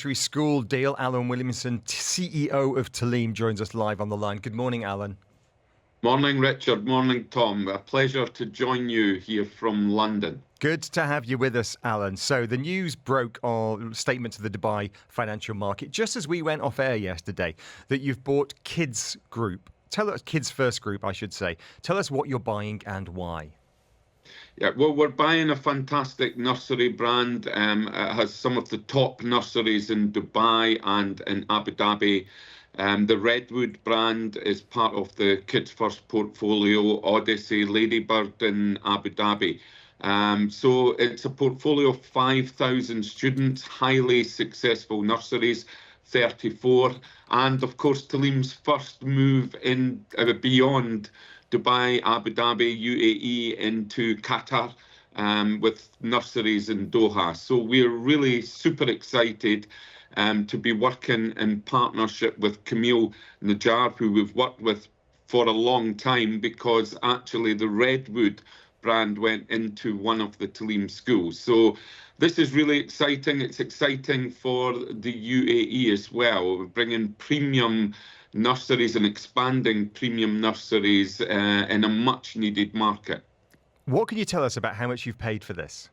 School deal. Alan Williamson, CEO of Taaleem, joins us live on the line. Good morning, Alan. Morning, Richard. Morning, Tom. A pleasure to join you here from London. Good to have you with us, Alan. So the news broke on statement to the Dubai financial market just as we went off air yesterday that you've bought Kids Group. Tell us, Kids First Group, I should say. Tell us what you're buying and why. Yeah, well, we're buying a fantastic nursery brand. It has some of the top nurseries in Dubai and in Abu Dhabi. The Redwood brand is part of the Kids First portfolio, Odyssey, Ladybird in Abu Dhabi. So it's a portfolio of 5,000 students, highly successful nurseries, 34. And of course, Taaleem's first move in beyond Dubai, Abu Dhabi, UAE into Qatar with nurseries in Doha. So we're really super excited to be working in partnership with Camille Najjar, who we've worked with for a long time, because actually the Redwood brand went into one of the Taaleem schools. So this is really exciting. It's exciting for the UAE as well. We're bringing premium nurseries and expanding premium nurseries in a much needed market. What can you tell us about how much you've paid for this?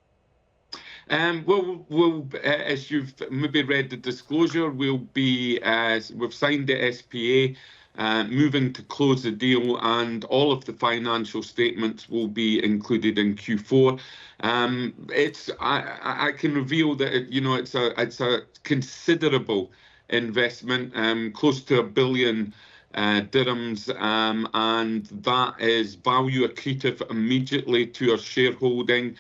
We'll as you've maybe read the disclosure, we've signed the SPA, moving to close the deal, and all of the financial statements will be included in Q4. I can reveal that it's a considerable investment, close to 1 billion dirhams, and that is value accretive immediately to our shareholding.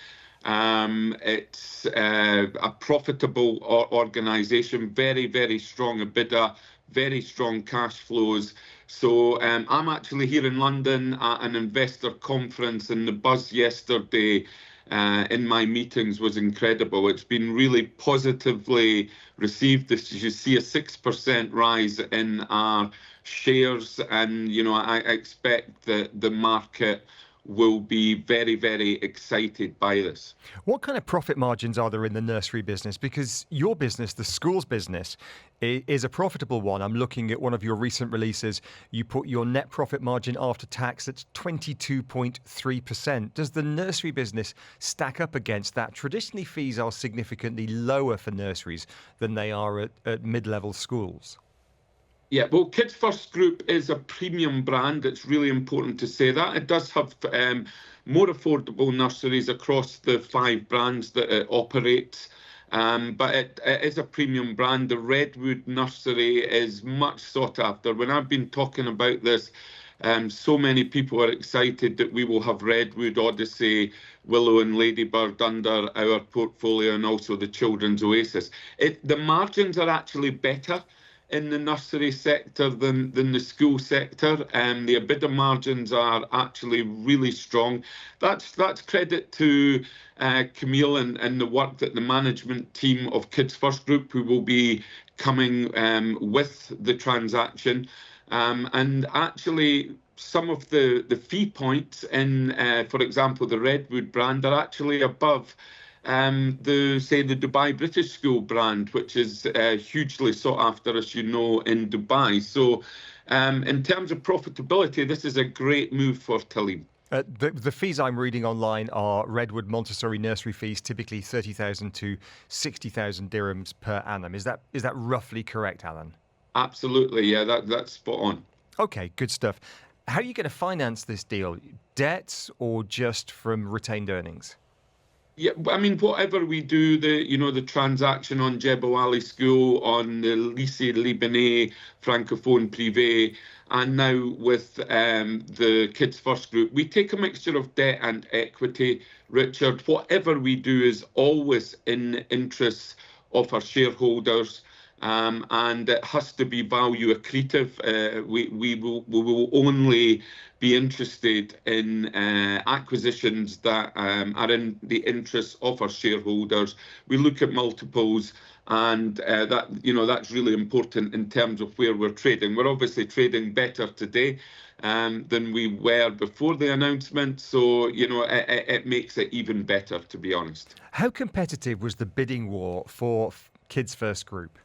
It's a profitable organization, very, very strong EBITDA, very strong cash flows. So I'm actually here in London at an investor conference, and the buzz yesterday in my meetings was incredible. It's been really positively received. As you see, a 6% rise in our shares, and I expect that the market will be very, very excited by this. What kind of profit margins are there in the nursery business? Because your business, the school's business, is a profitable one. I'm looking at one of your recent releases. You put your net profit margin after tax at 22.3%. Does the nursery business stack up against that? Traditionally, fees are significantly lower for nurseries than they are at mid-level schools. Yeah, well, Kids First Group is a premium brand. It's really important to say that. It does have more affordable nurseries across the 5 brands that it operates, but it is a premium brand. The Redwood nursery is much sought after. When I've been talking about this, so many people are excited that we will have Redwood, Odyssey, Willow and Ladybird under our portfolio, and also the Children's Oasis. The margins are actually better in the nursery sector than the school sector, and the EBITDA margins are actually really strong. That's credit to Camille and the work that the management team of Kids First Group, who will be coming with the transaction, and actually some of the fee points in, for example, the Redwood brand are actually above the Dubai British School brand, which is hugely sought after, as you know, in Dubai. So in terms of profitability, this is a great move for Taaleem. The fees I'm reading online are Redwood Montessori nursery fees, typically 30,000 to 60,000 dirhams per annum. Is that roughly correct, Alan? Absolutely, yeah, that's spot on. Okay, good stuff. How are you going to finance this deal? Debts or just from retained earnings? Yeah, I mean, whatever we do, the transaction on Jebel Ali School, on the Lycée Libanais Francophone Privé, and now with the Kids First Group, we take a mixture of debt and equity, Richard. Whatever we do is always in the interests of our shareholders, and it has to be value accretive. We will only be interested in acquisitions that are in the interests of our shareholders. We look at multiples, and that's really important in terms of where we're trading. We're obviously trading better today than we were before the announcement, so it makes it even better, to be honest. How competitive was the bidding war for Kids First Group?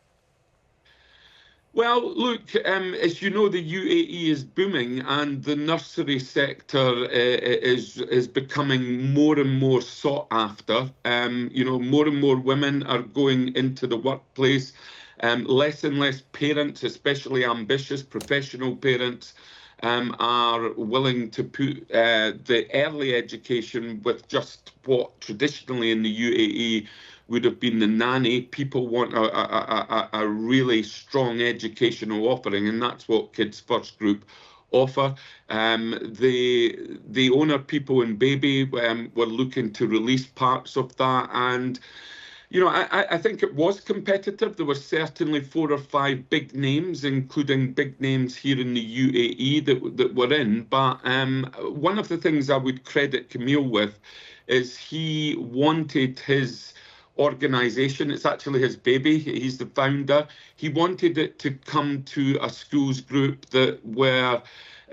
Well, look, as you know, the UAE is booming, and the nursery sector is becoming more and more sought after. More and more women are going into the workplace. Less and less parents, especially ambitious professional parents, are willing to put the early education with just what traditionally in the UAE would have been the nanny. People want a really strong educational offering, and that's what Kids First Group offer. The owner people in baby were looking to release parts of that, and I think it was competitive. There were certainly 4 or 5 big names, including big names here in the UAE that were in. But one of the things I would credit Camille with is he wanted his organization, it's actually his baby, he's the founder, he wanted it to come to a schools group that were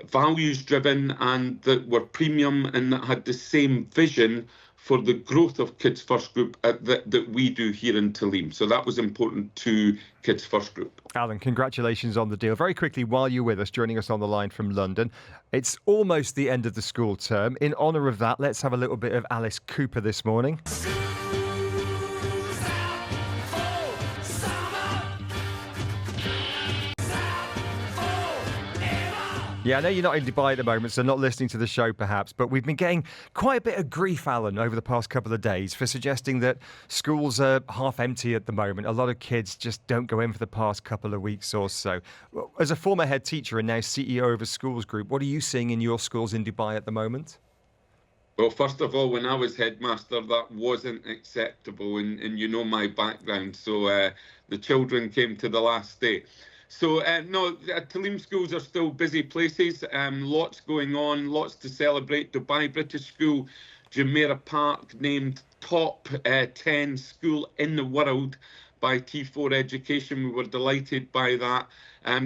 values driven and that were premium and that had the same vision for the growth of Kids First Group that we do here in Taaleem. So that was important to Kids First Group. Alan, congratulations on the deal. Very quickly, while you're with us, joining us on the line from London, it's almost the end of the school term. In honour of that, let's have a little bit of Alice Cooper this morning. Yeah, I know you're not in Dubai at the moment, so not listening to the show perhaps, but we've been getting quite a bit of grief, Alan, over the past couple of days for suggesting that schools are half empty at the moment. A lot of kids just don't go in for the past couple of weeks or so. As a former head teacher and now CEO of a schools group, what are you seeing in your schools in Dubai at the moment? Well, first of all, when I was headmaster, that wasn't acceptable, and you know my background, so the children came to the last day. So, no, Taaleem schools are still busy places, lots going on, lots to celebrate. Dubai British School, Jumeirah Park, named top 10 school in the world by T4 Education. We were delighted by that.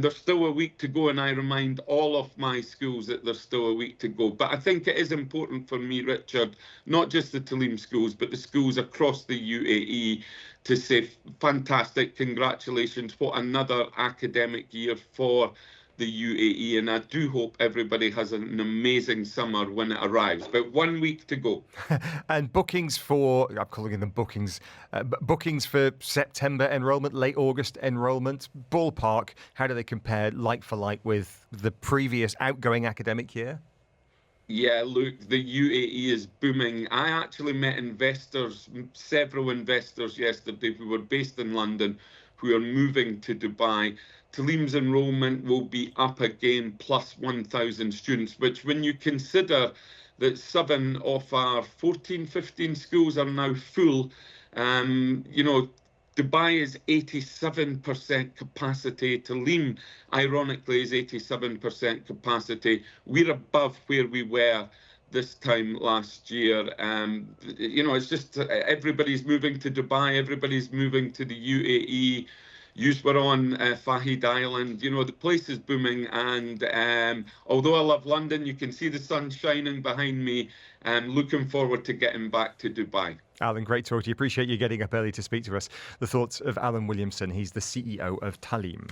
There's still a week to go, and I remind all of my schools that there's still a week to go. But I think it is important for me, Richard, not just the Taaleem schools, but the schools across the UAE, to say fantastic, congratulations, what another academic year for the UAE, and I do hope everybody has an amazing summer when it arrives. But 1 week to go. And bookings for, I'm calling them bookings, bookings for September enrolment, late August enrolment, ballpark, how do they compare like for like with the previous outgoing academic year? Yeah, look, the UAE is booming. I actually met investors, several investors yesterday who were based in London, who are moving to Dubai. Taaleem's enrolment will be up again, plus 1,000 students, which when you consider that 7 of our 14, 15 schools are now full, Dubai is 87% capacity. Taaleem, ironically, is 87% capacity. We're above where we were this time last year. It's just everybody's moving to Dubai, everybody's moving to the UAE. You were on Fahid Island. The place is booming. And although I love London, you can see the sun shining behind me. And looking forward to getting back to Dubai. Alan, great talk to you. Appreciate you getting up early to speak to us. The thoughts of Alan Williamson. He's the CEO of Taaleem.